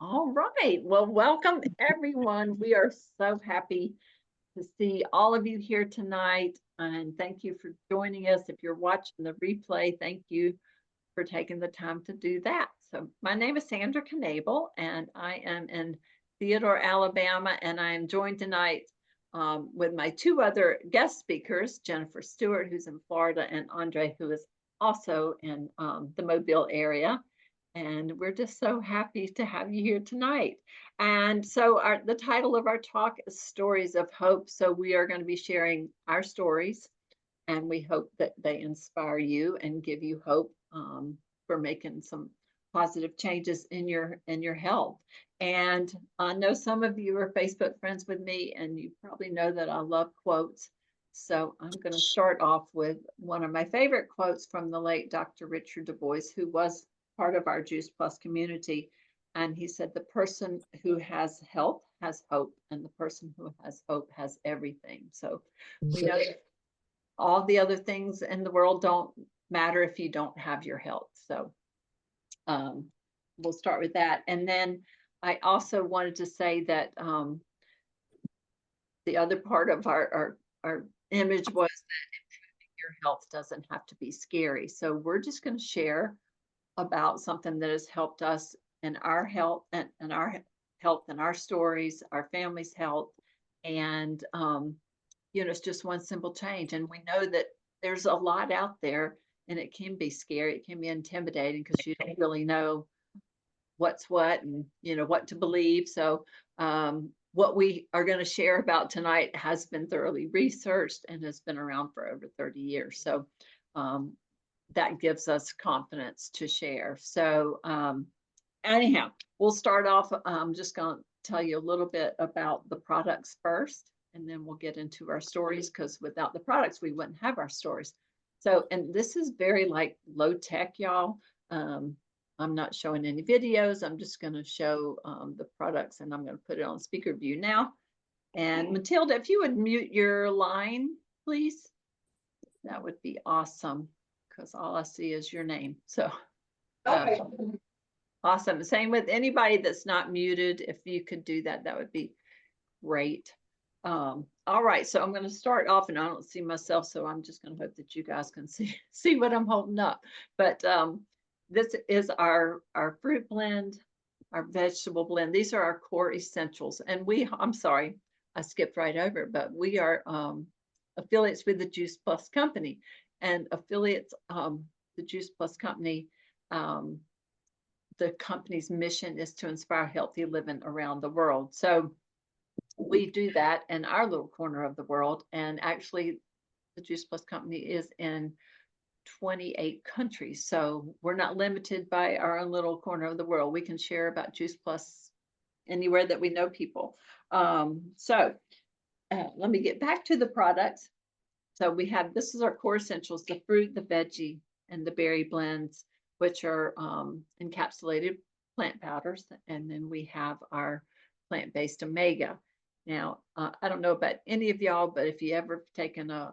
All right. Well, welcome everyone. We are so happy to see all of you here tonight. And thank you for joining us. If you're watching the replay, thank you for taking the time to do that. So, my name is Sandra Knable, and I am in Theodore, Alabama. And I am joined tonight with my two other guest speakers, Jennifer Stewart, who's in Florida, and Andre, who is also in the Mobile area. And we're just so happy to have you here tonight. And so the title of our talk is Stories of Hope. So we are going to be sharing our stories, and we hope that they inspire you and give you hope for making some positive changes in your health. And I know some of you are Facebook friends with me, and you probably know that I love quotes. So I'm going to start off with one of my favorite quotes from the late Dr. Richard Du Bois, who was part of our Juice Plus community. And he said, the person who has health has hope, and the person who has hope has everything. So we know that all the other things in the world don't matter if you don't have your health. So um, we'll start with that. And then I also wanted to say that the other part of our image was that your health doesn't have to be scary. So we're just going to share about something that has helped us in our health and our health and our stories, our family's health. And it's just one simple change. And we know that there's a lot out there, and it can be scary. It can be intimidating because you don't really know what's what and what to believe. So what we are going to share about tonight has been thoroughly researched and has been around for over 30 years. So um, that gives us confidence to share. So anyhow, we'll start off. I'm just going to tell you a little bit about the products first, and then we'll get into our stories, because without the products, we wouldn't have our stories. So, and this is very like low tech, y'all. I'm not showing any videos. I'm just going to show the products, and I'm going to put it on speaker view now. And Matilda, if you would mute your line, please, that would be awesome, because all I see is your name. So, Okay. awesome. Same with anybody that's not muted. If you could do that, that would be great. All right, so I'm going to start off, and I don't see myself, so I'm just going to hope that you guys can see what I'm holding up. But this is our fruit blend, our vegetable blend. These are our core essentials, and I'm sorry, I skipped right over, but we are affiliates with the Juice Plus company, and affiliates the Juice Plus company. The company's mission is to inspire healthy living around the world. So we do that in our little corner of the world. And actually, the Juice Plus company is in 28 countries. So we're not limited by our own little corner of the world. We can share about Juice Plus anywhere that we know people. Let me get back to the products. So this is our core essentials: the fruit, the veggie, and the berry blends, which are encapsulated plant powders. And then we have our plant-based omega. Now, I don't know about any of y'all, but if you ever taken a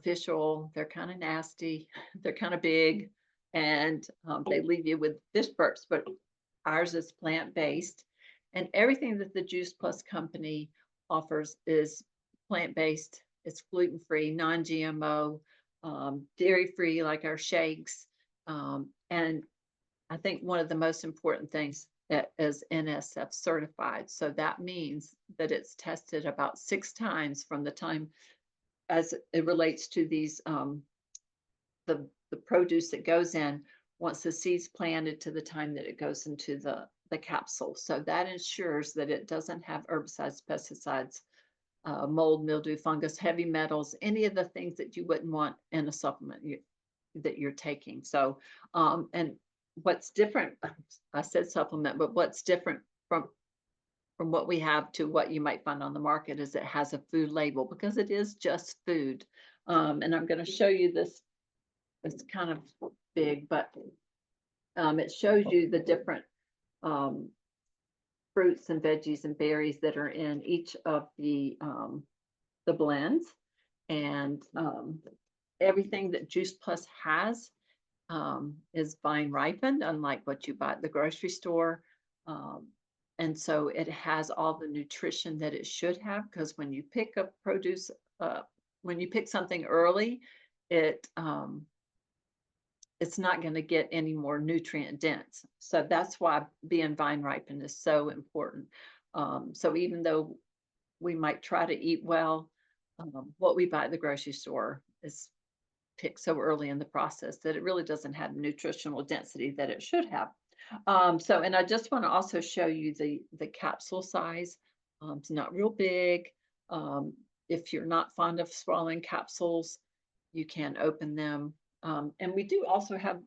fish oil, they're kind of nasty, they're kind of big, and they leave you with fish burps, but ours is plant-based. And everything that the Juice Plus company offers is plant-based. It's gluten-free, non-GMO, dairy-free, like our shakes. And I think one of the most important things is NSF certified. So that means that it's tested about 6 times from the time as it relates to these the produce that goes in once the seed's planted to the time that it goes into the capsule. So that ensures that it doesn't have herbicides, pesticides, mold, mildew, fungus, heavy metals, any of the things that you wouldn't want in a supplement that you're taking. So, and what's different, I said supplement, but what's different from what we have to what you might find on the market is it has a food label, because it is just food. And I'm going to show you this. It's kind of big, but it shows you the different um, fruits and veggies and berries that are in each of the blends. And everything that Juice Plus has is vine ripened, unlike what you buy at the grocery store. And so it has all the nutrition that it should have, because when you pick a produce, uh, when you pick something early, it it's not going to get any more nutrient dense. So that's why being vine ripened is so important. So even though we might try to eat well, what we buy at the grocery store is picked so early in the process that it really doesn't have the nutritional density that it should have. And I just want to also show you the capsule size. It's not real big. Um, if you're not fond of swallowing capsules, you can open them. And we do also have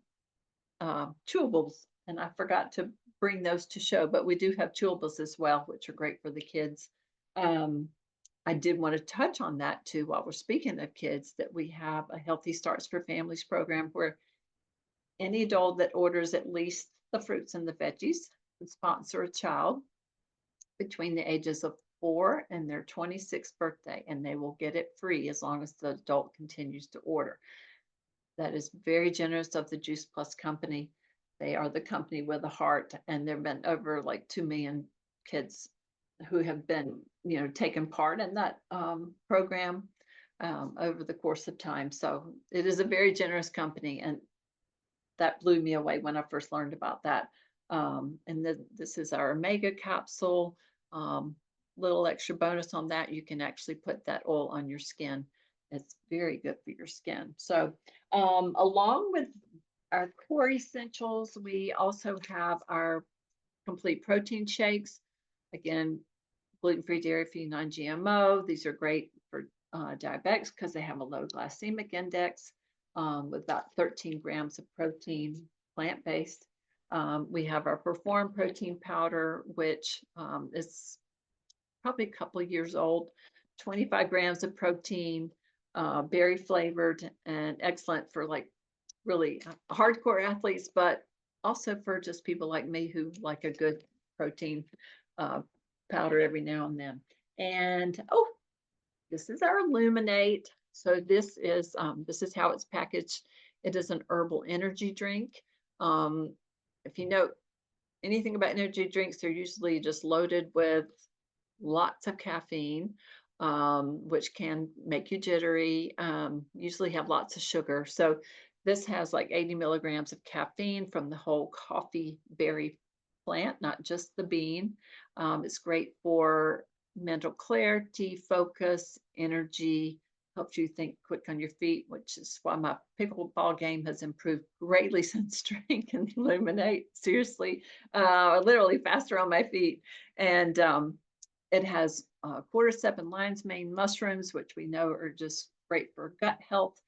chewables, and I forgot to bring those to show, but we do have chewables as well, which are great for the kids. Um, I did want to touch on that too while we're speaking of kids, that we have a Healthy Starts for Families program where any adult that orders at least the fruits and the veggies can sponsor a child between the ages of 4 and their 26th birthday, and they will get it free as long as the adult continues to order. That is very generous of the Juice Plus company. They are the company with a heart, and there have been over like 2 million kids who have been, taken part in that program over the course of time. So it is a very generous company, and that blew me away when I first learned about that. And this is our Omega capsule. Little extra bonus on that, you can actually put that oil on your skin. It's very good for your skin. So along with our core essentials, we also have our complete protein shakes. Again, gluten-free, dairy-free, non-GMO. These are great for diabetics because they have a low glycemic index with about 13 grams of protein, plant-based. We have our Perform protein powder, which is probably a couple of years old, 25 grams of protein, berry flavored, and excellent for like really hardcore athletes, but also for just people like me who like a good protein uh, powder every now and then. And oh, this is our Illuminate. So this is how it's packaged. It is an herbal energy drink. If you know anything about energy drinks, they're usually just loaded with lots of caffeine, which can make you jittery, usually have lots of sugar. So this has like 80 milligrams of caffeine from the whole coffee berry plant, not just the bean. It's great for mental clarity, focus, energy, helps you think quick on your feet, which is why my pickleball game has improved greatly since drinking Illuminate. Seriously, literally faster on my feet. And it has cordyceps and lion's mane mushrooms, which we know are just great for gut health.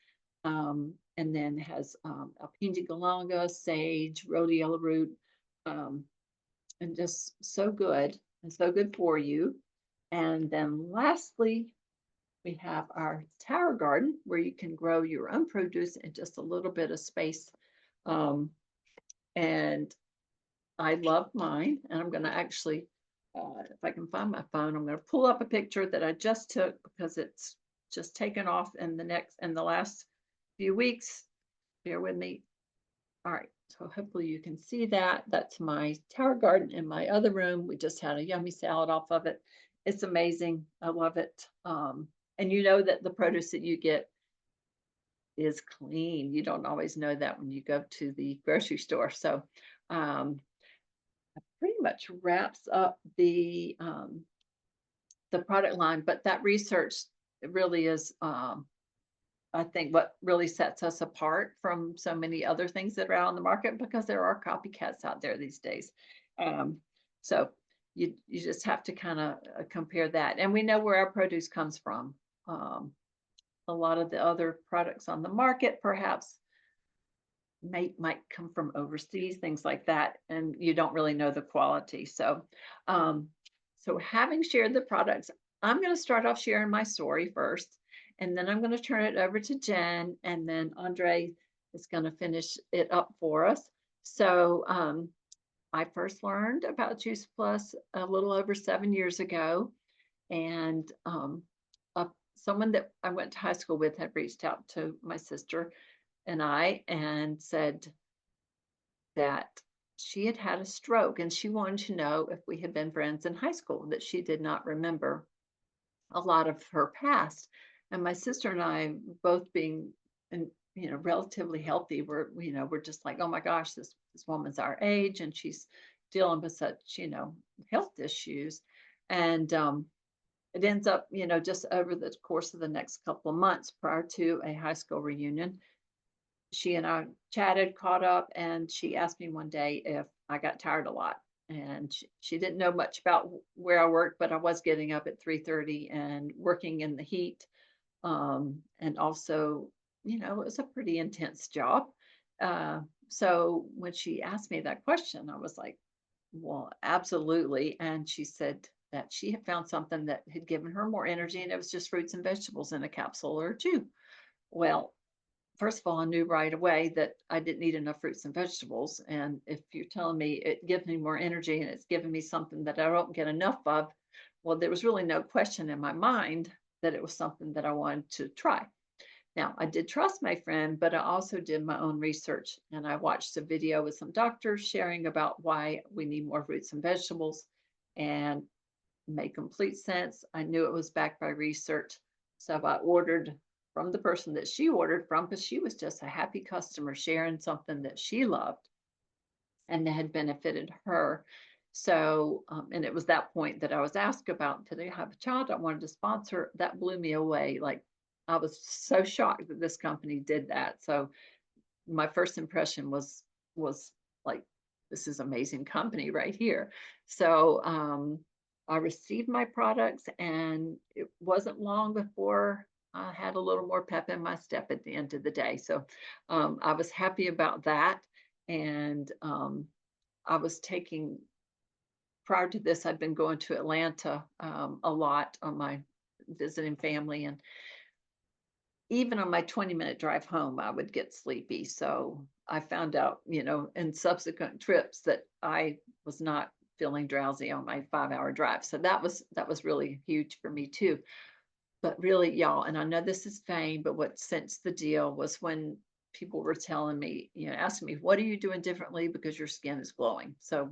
And then has alpine galanga, sage, rhodiola root, and just so good and so good for you. And then lastly, we have our tower garden where you can grow your own produce in just a little bit of space. And I love mine, and I'm going to actually, if I can find my phone, I'm going to pull up a picture that I just took because it's just taken off in the last few weeks. Bear with me. All right, so hopefully you can see that. That's my tower garden in my other room. We just had a yummy salad off of it. It's amazing. I love it. And you know that the produce that you get is clean. You don't always know that when you go to the grocery store. So pretty much wraps up the product line, but that research really is, I think, what really sets us apart from so many other things that are out on the market, because there are copycats out there these days. So you just have to kind of compare that, and we know where our produce comes from. A lot of the other products on the market perhaps might come from overseas, things like that, and you don't really know the quality. So having shared the products, I'm going to start off sharing my story first, and then I'm going to turn it over to Jen, and then Andre is going to finish it up for us. So I first learned about Juice Plus a little over 7 years ago, and someone that I went to high school with had reached out to my sister and I and said that she had had a stroke and she wanted to know if we had been friends in high school, that she did not remember a lot of her past. And my sister and I, both being, and relatively healthy, we're just like, oh my gosh, this woman's our age and she's dealing with such, health issues. And it ends up, just over the course of the next couple of months prior to a high school reunion, she and I chatted, caught up, and she asked me one day if I got tired a lot. And she didn't know much about where I worked, but I was getting up at 3:30 and working in the heat. And also, it was a pretty intense job. Uh, so when she asked me that question, I was like, well, absolutely. And she said that she had found something that had given her more energy, and it was just fruits and vegetables in a capsule or two. Well, first of all, I knew right away that I didn't eat enough fruits and vegetables. And if you're telling me it gives me more energy and it's giving me something that I don't get enough of, well, there was really no question in my mind that it was something that I wanted to try. Now, I did trust my friend, but I also did my own research and I watched a video with some doctors sharing about why we need more fruits and vegetables, and made complete sense. I knew it was backed by research. So I ordered from the person that she ordered from, because she was just a happy customer sharing something that she loved and that had benefited her. So, and it was that point that I was asked about, did I have a child I wanted to sponsor? That blew me away. Like, I was so shocked that this company did that. So my first impression was like, this is amazing company right here. So I received my products, and it wasn't long before I had a little more pep in my step at the end of the day. So I was happy about that. And I was taking, prior to this, I'd been going to Atlanta a lot on my visiting family, and even on my 20-minute drive home, I would get sleepy. So I found out, in subsequent trips, that I was not feeling drowsy on my 5-hour drive. So that was really huge for me too. But really, y'all, and I know this is vain, but what cinched the deal was when people were telling me, asking me, what are you doing differently because your skin is glowing? So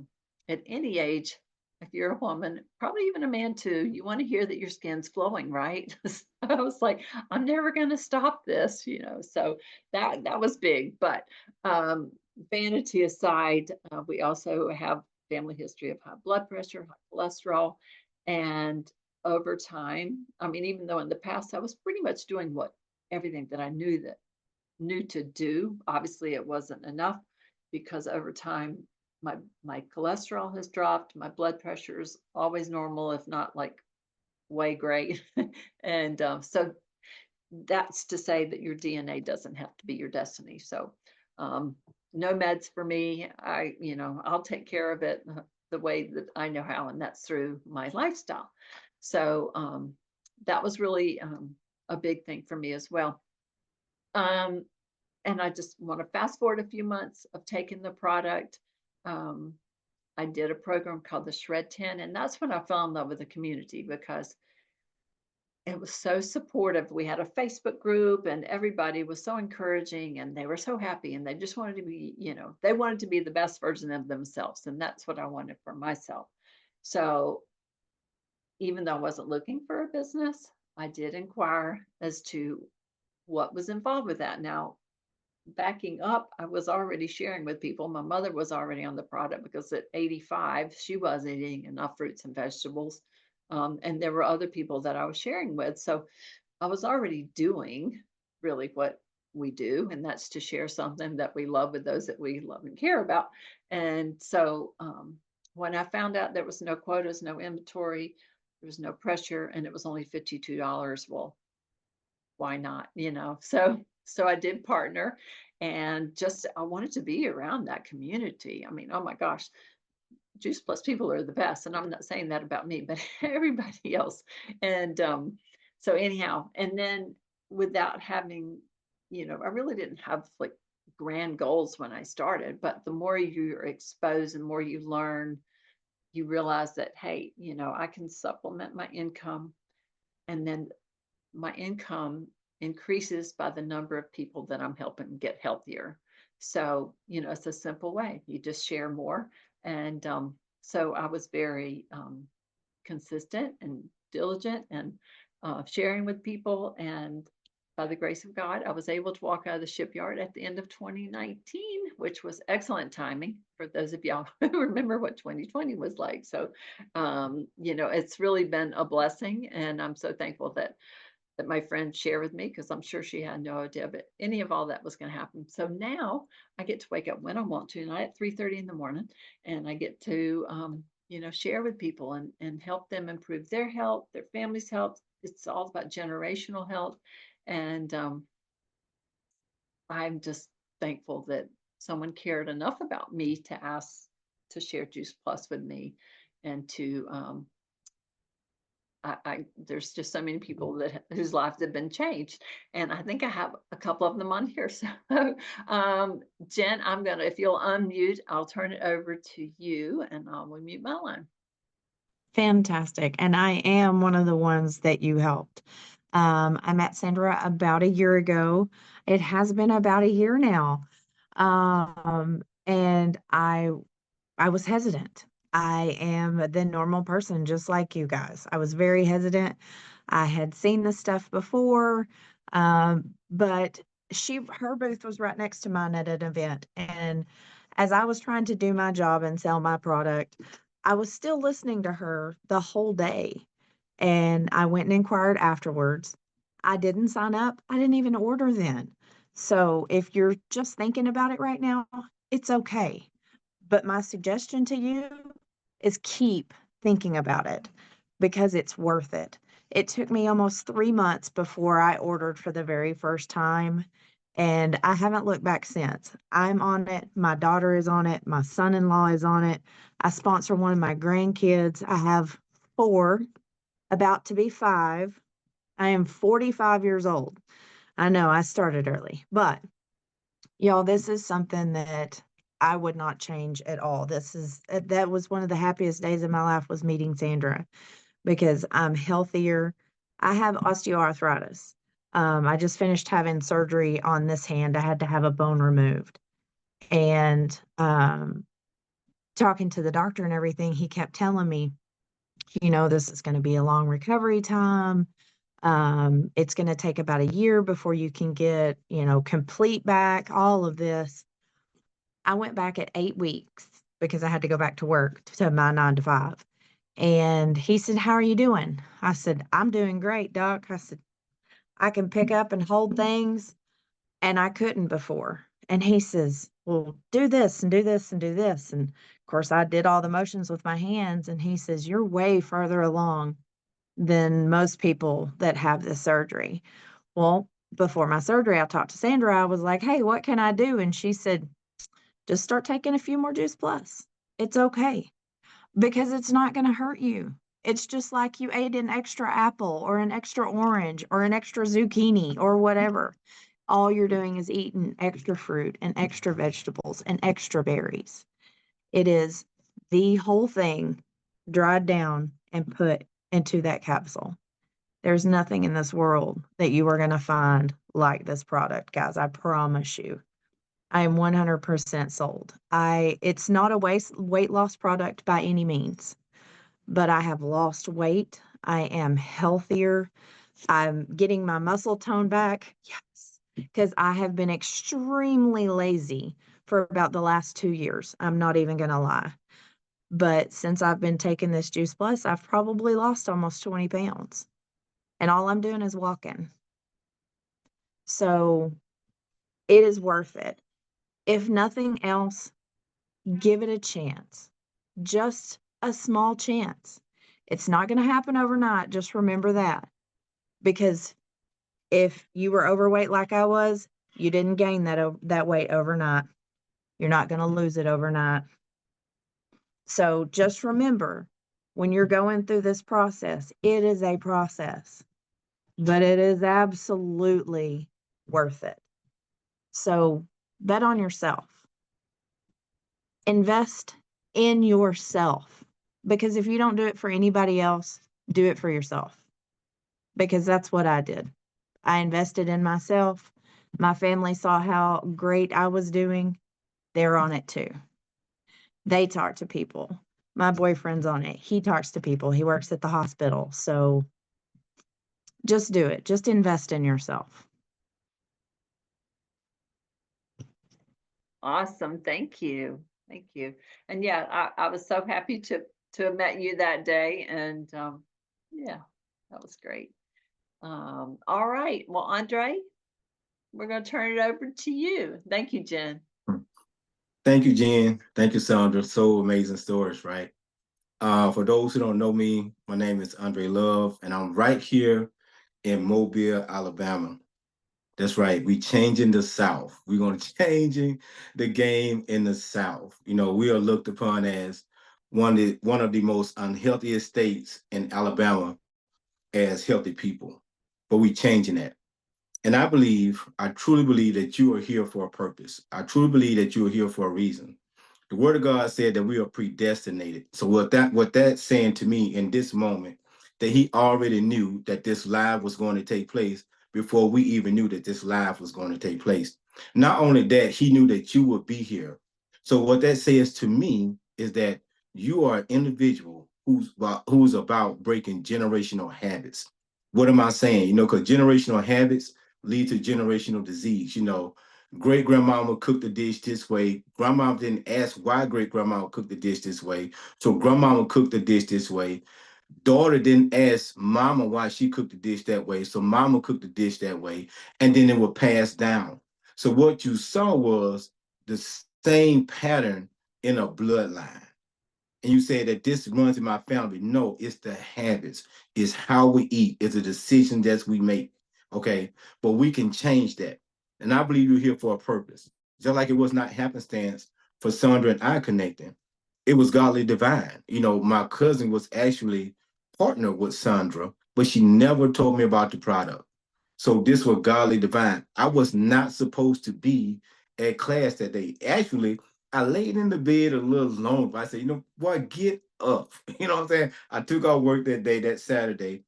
at any age, if you're a woman, probably even a man too, you want to hear that your skin's glowing, right? So I was like, I'm never going to stop this. So that was big. But um, vanity aside, we also have family history of high blood pressure, high cholesterol, and over time, I mean, even though in the past I was pretty much doing what everything that I knew to do, obviously it wasn't enough, because over time my cholesterol has dropped, my blood pressure is always normal, if not like way great. And so that's to say that your DNA doesn't have to be your destiny. So um, no meds for me. I'll take care of it the way that I know how, and that's through my lifestyle. So that was really a big thing for me as well. Um, and I just want to fast forward a few months of taking the product. Um, I did a program called the Shred 10, and that's when I fell in love with the community, because it was so supportive. We had a Facebook group and everybody was so encouraging and they were so happy, and they just wanted to be, they wanted to be the best version of themselves. And that's what I wanted for myself. So even though I wasn't looking for a business, I did inquire as to what was involved with that. Now, backing up, I was already sharing with people. My mother was already on the product because at 85, she was eating enough fruits and vegetables. And there were other people that I was sharing with. So I was already doing really what we do, and that's to share something that we love with those that we love and care about. And so when I found out there was no quotas, no inventory, there was no pressure, and it was only $52, well, why not? So I did partner, and just I wanted to be around that community. I mean, oh my gosh, Juice Plus people are the best, and I'm not saying that about me, but everybody else. And so anyhow, and then without having, I really didn't have like grand goals when I started, but the more you're exposed and more you learn, you realize that, hey, I can supplement my income, and then my income increases by the number of people that I'm helping get healthier. So, it's a simple way. You just share more. And so I was very consistent and diligent and sharing with people. And by the grace of God, I was able to walk out of the shipyard at the end of 2019, which was excellent timing for those of y'all who remember what 2020 was like. So, it's really been a blessing. And I'm so thankful that my friend shared with me because I'm sure she had no idea but any of all that was going to happen. So now I get to wake up when I want to, not at 3:30 in the morning, and I get to share with people and help them improve their health, their family's health. It's all about generational health, and I'm just thankful that someone cared enough about me to ask to share Juice Plus with me, and to there's just so many people whose lives have been changed, and I think I have a couple of them on here. So, Jen, if you'll unmute, I'll turn it over to you, and I'll mute my line. Fantastic. And I am one of the ones that you helped. I met Sandra about a year ago. It has been about a year now. And I was hesitant. I am the normal person, just like you guys. I was very hesitant. I had seen this stuff before, but her booth was right next to mine at an event. And as I was trying to do my job and sell my product, I was still listening to her the whole day. And I went and inquired afterwards. I didn't sign up. I didn't even order then. So if you're just thinking about it right now, it's okay. But my suggestion to you is keep thinking about it because it's worth it. It took me almost 3 months before I ordered for the very first time, and I haven't looked back since. I'm on it. My daughter is on it. My son-in-law is on it. I sponsor one of my grandkids. I have four, about to be five. I am 45 years old. I know I started early, but y'all, this is something that I would not change at all. That was one of the happiest days of my life was meeting Sandra because I'm healthier. I have osteoarthritis. I just finished having surgery on this hand. I had to have a bone removed. And talking to the doctor and everything, he kept telling me, this is going to be a long recovery time. It's going to take about a year before you can get, complete back, all of this. I went back at 8 weeks because I had to go back to work to my 9 to 5. And he said, "How are you doing?" I said, "I'm doing great, doc." I said, "I can pick up and hold things, and I couldn't before." And he says, "Well, do this and do this and do this." And of course, I did all the motions with my hands. And he says, "You're way further along than most people that have this surgery." Well, before my surgery, I talked to Sandra. I was like, "Hey, what can I do?" And she said, "Just start taking a few more Juice Plus. It's okay because it's not going to hurt you. It's just like you ate an extra apple or an extra orange or an extra zucchini or whatever. All you're doing is eating extra fruit and extra vegetables and extra berries. It is the whole thing dried down and put into that capsule. There's nothing in this world that you are going to find like this product, guys. I promise you. I am 100% sold. It's not a weight loss product by any means, but I have lost weight. I am healthier. I'm getting my muscle tone back. Yes, because I have been extremely lazy for about the last 2 years. I'm not even going to lie. But since I've been taking this Juice Plus, I've probably lost almost 20 pounds. And all I'm doing is walking. So it is worth it. If nothing else, give it a chance. Just a small chance. It's not going to happen overnight. Just remember that. Because if you were overweight like I was, you didn't gain that weight overnight. You're not going to lose it overnight. So just remember, when you're going through this process, it is a process, but it is absolutely worth it. So bet on yourself. Invest in yourself, because if you don't do it for anybody else, do it for yourself, because that's what I did. I invested in myself. My family saw how great I was doing. They're on it too. They talk to people. My boyfriend's on it. He talks to people. He works at the hospital. So just do it. Just invest in yourself. Awesome. Thank you. Thank you. And yeah, I was so happy to have met you that day. And yeah, that was great. All right. Well, Andre, we're going to turn it over to you. Thank you, Jen. Thank you, Jen. Thank you, Sandra. So amazing stories, right? For those who don't know me, my name is Andre Love, and I'm right here in Mobile, Alabama. That's right. We changing the South. We're going to changing the game in the South. You know, we are looked upon as one of the most unhealthiest states in Alabama as healthy people, but we changing that. And I truly believe that you are here for a purpose. I truly believe that you are here for a reason. The word of God said that we are predestinated. So what that's saying to me in this moment, that he already knew that this live was going to take place before we even knew that this live was going to take place. Not only that, he knew that you would be here. So what that says to me is that you are an individual who's about breaking generational habits. What am I saying? You know, because generational habits lead to generational disease. You know, great grandmama cooked the dish this way. Grandma didn't ask why great grandma cooked the dish this way. So grandmama cooked the dish this way. Daughter didn't ask mama why she cooked the dish that way. So mama cooked the dish that way. And then it would pass down. So what you saw was the same pattern in a bloodline. And you say that this runs in my family. No, it's the habits. It's how we eat. It's a decision that we make. Okay. But we can change that. And I believe you're here for a purpose. Just like it was not happenstance for Sandra and I connecting. It was godly divine. You know, my cousin was actually partnered with Sandra, but she never told me about the product. So this was godly divine. I was not supposed to be at class that day. Actually, I laid in the bed a little long. I said, you know, boy, get up. You know what I'm saying? I took off work that day, that Saturday.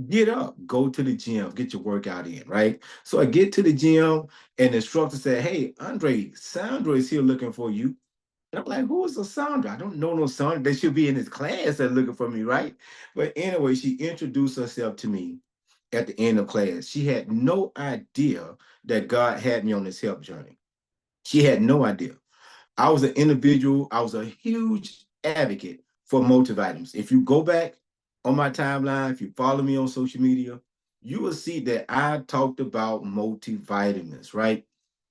Get up, go to the gym, get your workout in, right? So I get to the gym, and the instructor said, hey, Andre, Sandra is here looking for you. And I'm like, who is a Sandra? I don't know no Sandra. They should be in his class that's looking for me, right? But anyway, she introduced herself to me at the end of class. She had no idea that God had me on this help journey. She had no idea. I was an individual, I was a huge advocate for multivitamins. If you go back on my timeline, if you follow me on social media, you will see that I talked about multivitamins, right?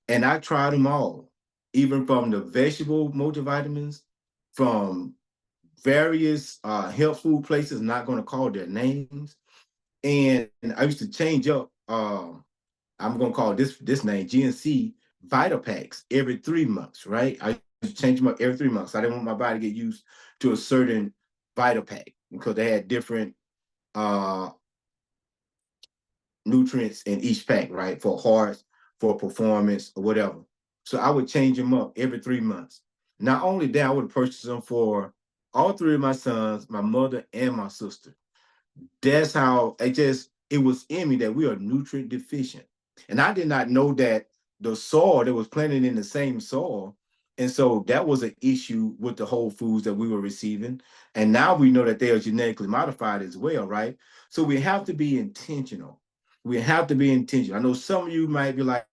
And I tried them all, even from the vegetable multivitamins, from various health food places, not going to call their names. And I used to change up, I'm going to call this name, GNC Vital Packs every 3 months, right? I used to change them up every 3 months. I didn't want my body to get used to a certain Vital Pack because they had different uh, nutrients in each pack, right? For heart, for performance, or whatever. So I would change them up every 3 months. Not only that, I would purchase them for all three of my sons, my mother, and my sister. That's how it was in me that we are nutrient deficient. And I did not know that the soil that was planted in the same soil. And so that was an issue with the whole foods that we were receiving. And now we know that they are genetically modified as well, right? So we have to be intentional. We have to be intentional. I know some of you might be like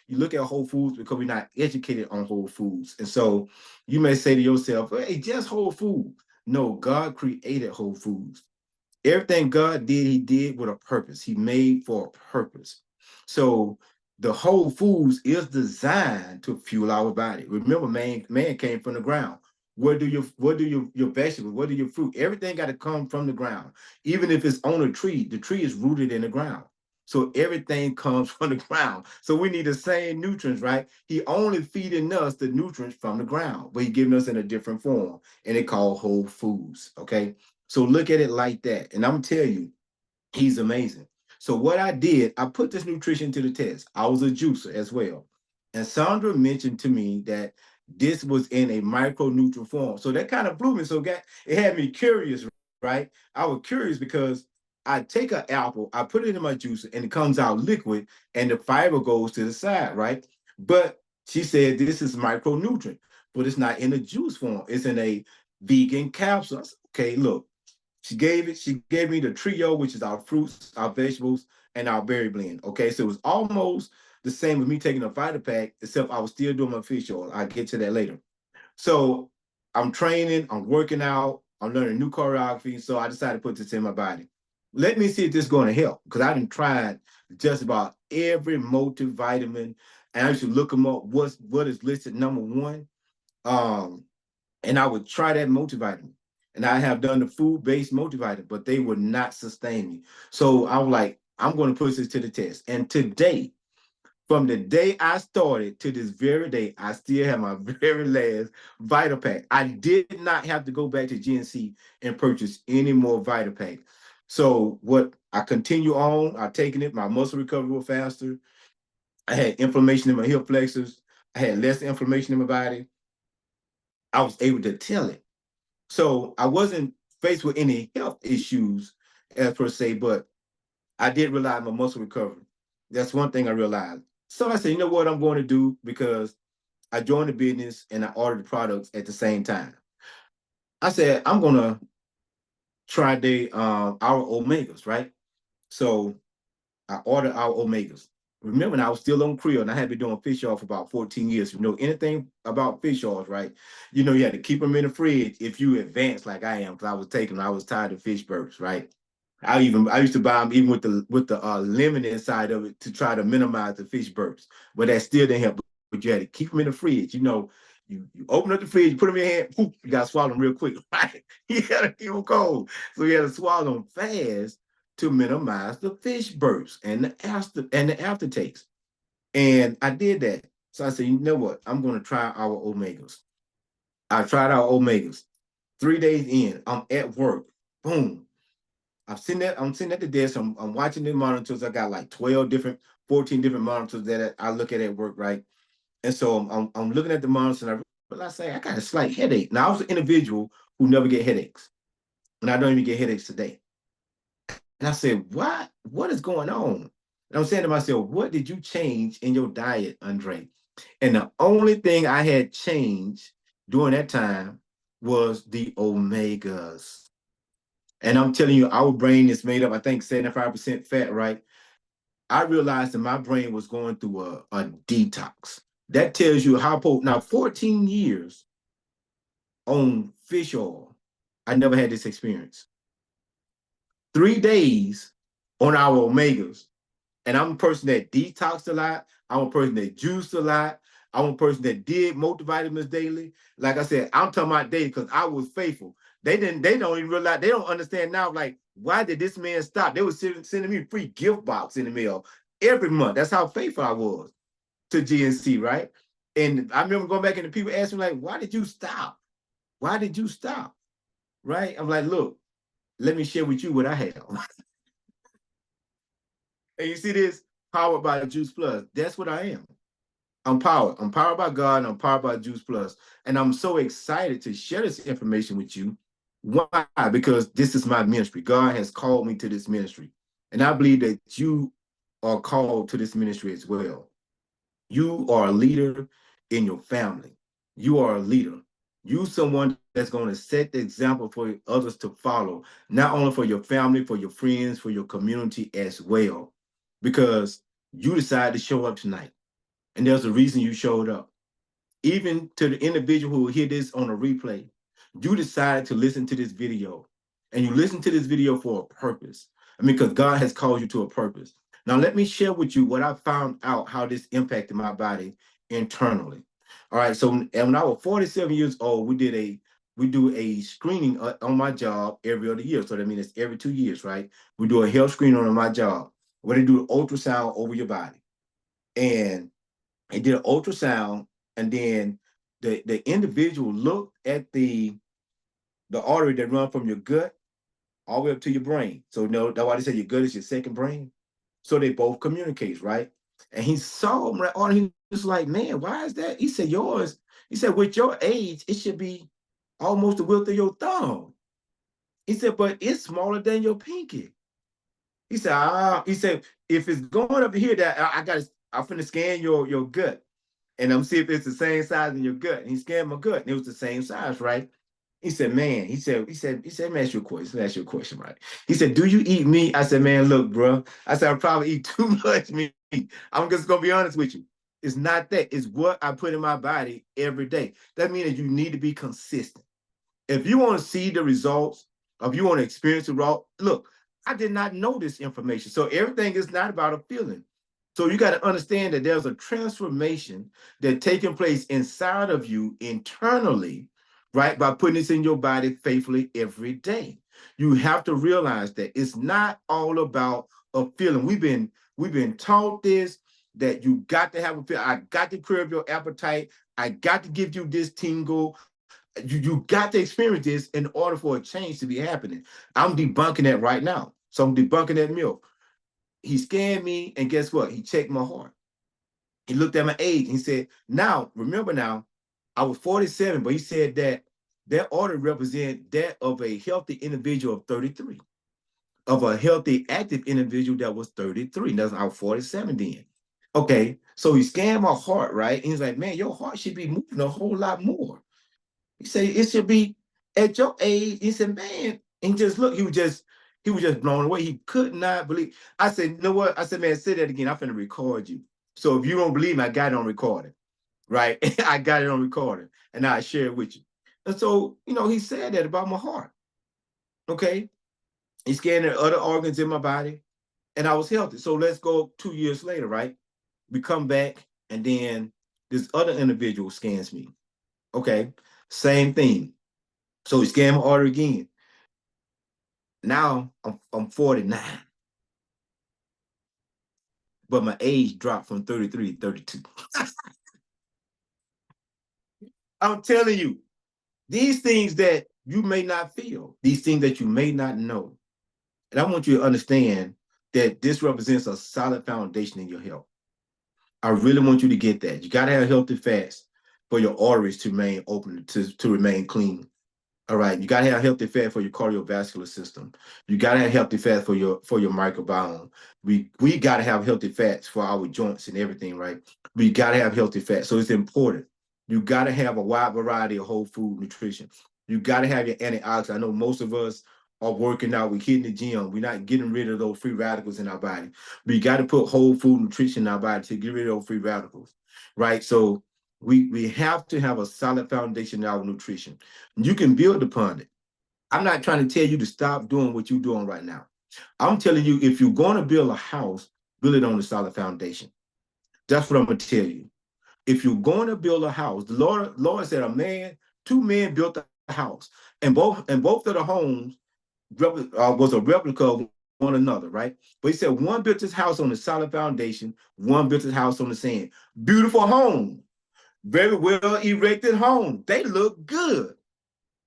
you look at whole foods because we're not educated on whole foods. And so you may say to yourself, hey, just whole food. No, God created whole foods. Everything God did, he did with a purpose. He made for a purpose. So the whole foods is designed to fuel our body. Remember, man came from the ground. Your vegetables, where do your fruit? Everything got to come from the ground. Even if it's on a tree, the tree is rooted in the ground. So everything comes from the ground. So we need the same nutrients, right? He only feeding us the nutrients from the ground, but he giving us in a different form, and it called whole foods. Okay. So look at it like that. And I'm gonna tell you, he's amazing. So what I did, I put this nutrition to the test. I was a juicer as well. And Sandra mentioned to me that this was in a micronutrient form. So that kind of blew me. So it had me curious, right? I was curious because I take an apple, I put it in my juicer, and it comes out liquid, and the fiber goes to the side, right? But she said this is micronutrient, but it's not in a juice form. It's in a vegan capsule. I said, okay, look. She gave me the trio, which is our fruits, our vegetables, and our berry blend. Okay, so it was almost the same with me taking a VitaPack, except I was still doing my fish oil. I'll get to that later. So I'm training, I'm working out, I'm learning new choreography. So I decided to put this in my body. Let me see if this is going to help, because I done tried just about every multivitamin, and I used to look them up. What is listed number one? And I would try that multivitamin. And I have done the food-based multivitamin, but they would not sustain me. So I was like, I'm going to push this to the test. And today, from the day I started to this very day, I still have my very last VitaPack. I did not have to go back to GNC and purchase any more VitaPack. So what I continue on, I've taken it, my muscle recovery was faster. I had inflammation in my hip flexors. I had less inflammation in my body. I was able to tell it. So I wasn't faced with any health issues as per se, but I did rely on my muscle recovery. That's one thing I realized. So I said, you know what I'm going to do, because I joined the business and I ordered the products at the same time. I said, I'm going to try our omegas, right? So I ordered our omegas. Remember, when I was still on Creole and I had been doing fish oil for about 14 years. You know anything about fish oils, right? You know, you had to keep them in the fridge if you advanced like I am, because I was taking them. I was tired of fish burps, right? I used to buy them even with the lemon inside of it to try to minimize the fish burps, but that still didn't help. But you had to keep them in the fridge. You know, you open up the fridge, you put them in your hand, whoop, you got to swallow them real quick, right? You got to keep them cold, so you had to swallow them fast to minimize the fish burps and the aftertakes. And I did that. So I said, you know what? I'm going to try our omegas. I tried our omegas. 3 days in, I'm at work. Boom. I'm sitting at the desk. I'm watching the monitors. I got like 14 different monitors that I look at work, right? And so I'm looking at the monitors, and I say, I got a slight headache. Now, I was an individual who never get headaches, and I don't even get headaches today. And I said, what is going on? And I'm saying to myself, what did you change in your diet, Andre? And the only thing I had changed during that time was the omegas. And I'm telling you, our brain is made up, I think, 75% fat, right? I realized that my brain was going through a detox. That tells you how potent. Now, 14 years on fish oil, I never had this experience. 3 days on our omegas. And I'm a person that detoxed a lot. I'm a person that juiced a lot. I'm a person that did multivitamins daily. Like I said, I'm talking about daily because I was faithful. They don't even realize, they don't understand now, like, why did this man stop? They were sending me free gift box in the mail every month. That's how faithful I was to GNC, right? And I remember going back and the people asking me, like, why did you stop? Why did you stop? Right? I'm like, look, let me share with you what I have. And you see this? Powered by Juice Plus. That's what I am. I'm powered. I'm powered by God, and I'm powered by Juice Plus. And I'm so excited to share this information with you. Why? Because this is my ministry. God has called me to this ministry. And I believe that you are called to this ministry as well. You are a leader in your family. You are a leader. You someone that's going to set the example for others to follow, not only for your family, for your friends, for your community as well. Because you decided to show up tonight. And there's a reason you showed up. Even to the individual who will hear this on a replay, you decided to listen to this video. And you listen to this video for a purpose. I mean, because God has called you to a purpose. Now, let me share with you what I found out, how this impacted my body internally. All right. So, and when I was 47 years old, we do a screening on my job every other year. So that means it's every 2 years, right? We do a health screening on my job where they do an ultrasound over your body. And they did an ultrasound, and then the individual looked at the artery that runs from your gut all the way up to your brain. So no, that's why they say your gut is your second brain. So they both communicate, right? And he saw him right on. He was like, man, why is that? He said, yours. He said, with your age, it should be almost the width of your thumb. He said, but it's smaller than your pinky. He said, if it's going up here, that I'm finna scan your gut. And I'm see if it's the same size in your gut. And he scanned my gut, and it was the same size, right? He said, man, let me ask you a question. Let me ask you a question, right? He said, do you eat meat? I said, man, look, bro. I said, I probably eat too much meat. I'm just gonna be honest with you. It's not that, it's what I put in my body every day. That means that you need to be consistent. If you want to see the results, if you want to experience the raw, look, I did not know this information. So everything is not about a feeling. So you got to understand that there's a transformation that's taking place inside of you internally, right? By putting this in your body faithfully every day. You have to realize that it's not all about a feeling. We've been taught this, that you got to have a feel. I got to curb your appetite. I got to give you this tingle. You got to experience this in order for a change to be happening. I'm debunking that right now. So I'm debunking that myth. He scanned me, and guess what? He checked my heart. He looked at my age, and he said, now, remember now, I was 47, but he said that order represents that of a healthy individual of 33, of a healthy, active individual that was 33. That's I was 47 then. Okay, so he scanned my heart, right? And he's like, man, your heart should be moving a whole lot more. He said, it should be at your age. He said, man, and just look, he was just blown away. He could not believe. I said, you know what? I said, man, say that again. I'm finna record you. So if you don't believe me, I got it on recording, right? I got it on recording, and I share it with you. And so, he said that about my heart. Okay. He scanned the other organs in my body, and I was healthy. So let's go 2 years later, right? We come back, and then this other individual scans me. Okay. Same thing. So he scanned my artery again. Now I'm 49. But my age dropped from 33 to 32. I'm telling you, these things that you may not feel, these things that you may not know. And I want you to understand that this represents a solid foundation in your health. I really want you to get that. You got to have healthy fats for your arteries to remain open, to remain clean. All right, you got to have healthy fat for your cardiovascular system. You got to have healthy fat for your microbiome. We got to have healthy fats for our joints and everything, right? We got to have healthy fat. So it's important. You got to have a wide variety of whole food nutrition. You got to have your antioxidants. I know most of us are working out. We're hitting the gym. We're not getting rid of those free radicals in our body. We got to put whole food nutrition in our body to get rid of those free radicals, right? So we have to have a solid foundation in our nutrition. You can build upon it. I'm not trying to tell you to stop doing what you're doing right now. I'm telling you, if you're going to build a house, build it on a solid foundation. That's what I'm going to tell you. If you're going to build a house, the Lord said two men built a house, and both of the homes was a replica of one another, right? But he said one built his house on a solid foundation, one built his house on the sand. Beautiful home. Very well erected home. They look good.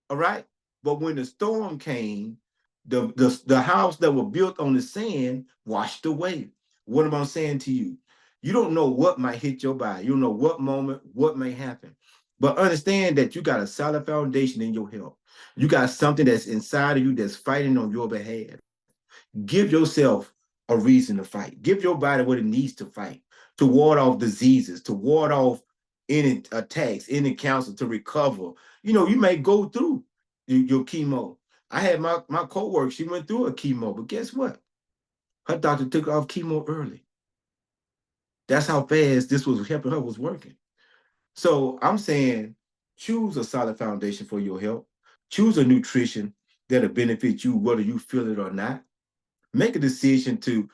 All right. But when the storm came, the house that was built on the sand washed away. What am I saying to you? You don't know what might hit your body. You don't know what moment, what may happen. But understand that you got a solid foundation in your health. You got something that's inside of you that's fighting on your behalf. Give yourself a reason to fight. Give your body what it needs to fight, to ward off diseases, to ward off any attacks, any cancer, to recover. You may go through your chemo. I had my coworker, she went through a chemo, but guess what? Her doctor took her off chemo early. That's how fast this was helping her, was working. So I'm saying, choose a solid foundation for your health. Choose a nutrition that'll benefit you, whether you feel it or not. Make a decision to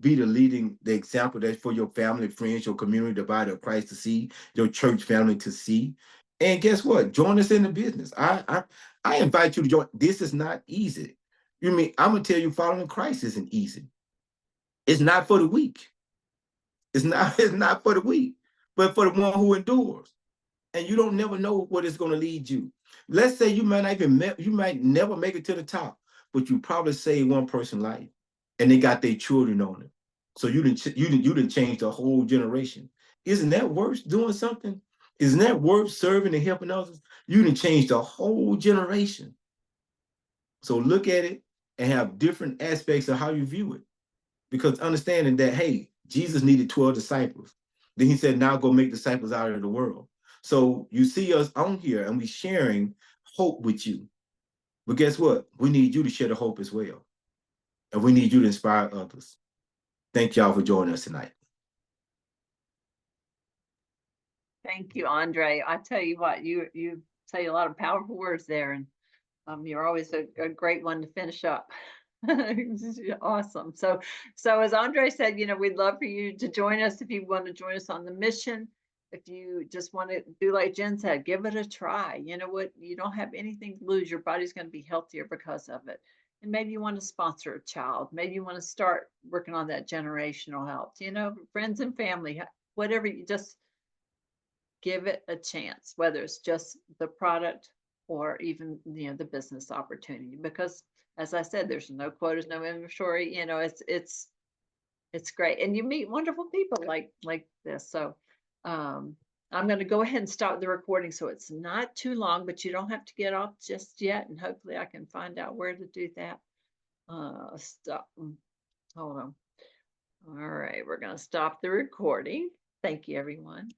be the example that's for your family, friends, your community, the body of Christ to see, your church family to see. And guess what? Join us in the business. I invite you to join. This is not easy. I'm gonna tell you, following Christ isn't easy. It's not for the weak. It's not for the weak, but for the one who endures. And you don't never know what it's gonna lead you. Let's say you might never make it to the top, but you probably saved one person's life, and they got their children on it. So you didn't change the whole generation. Isn't that worth doing something? Isn't that worth serving and helping others? You didn't change the whole generation. So look at it and have different aspects of how you view it. because understanding that, hey, Jesus needed 12 disciples. Then he said, now go make disciples out of the world. So you see us on here and we sharing hope with you. But guess what? We need you to share the hope as well. And we need you to inspire others. Thank y'all for joining us tonight. Thank you, Andre. I tell you what, you say a lot of powerful words there, and you're always a great one to finish up. Awesome. So as Andre said, we'd love for you to join us if you want to join us on the mission. If you just want to do like Jen said, give it a try. You know what? You don't have anything to lose. Your body's going to be healthier because of it. And maybe you want to sponsor a child. Maybe you want to start working on that generational health. Friends and family, whatever. You just give it a chance, whether it's just the product or even the business opportunity, because as I said, there's no quotas, no inventory. It's great, and you meet wonderful people like this. So I'm going to go ahead and stop the recording so it's not too long, but you don't have to get off just yet, and hopefully I can find out where to do that. Stop. Hold on. All right, we're going to stop the recording. Thank you, everyone.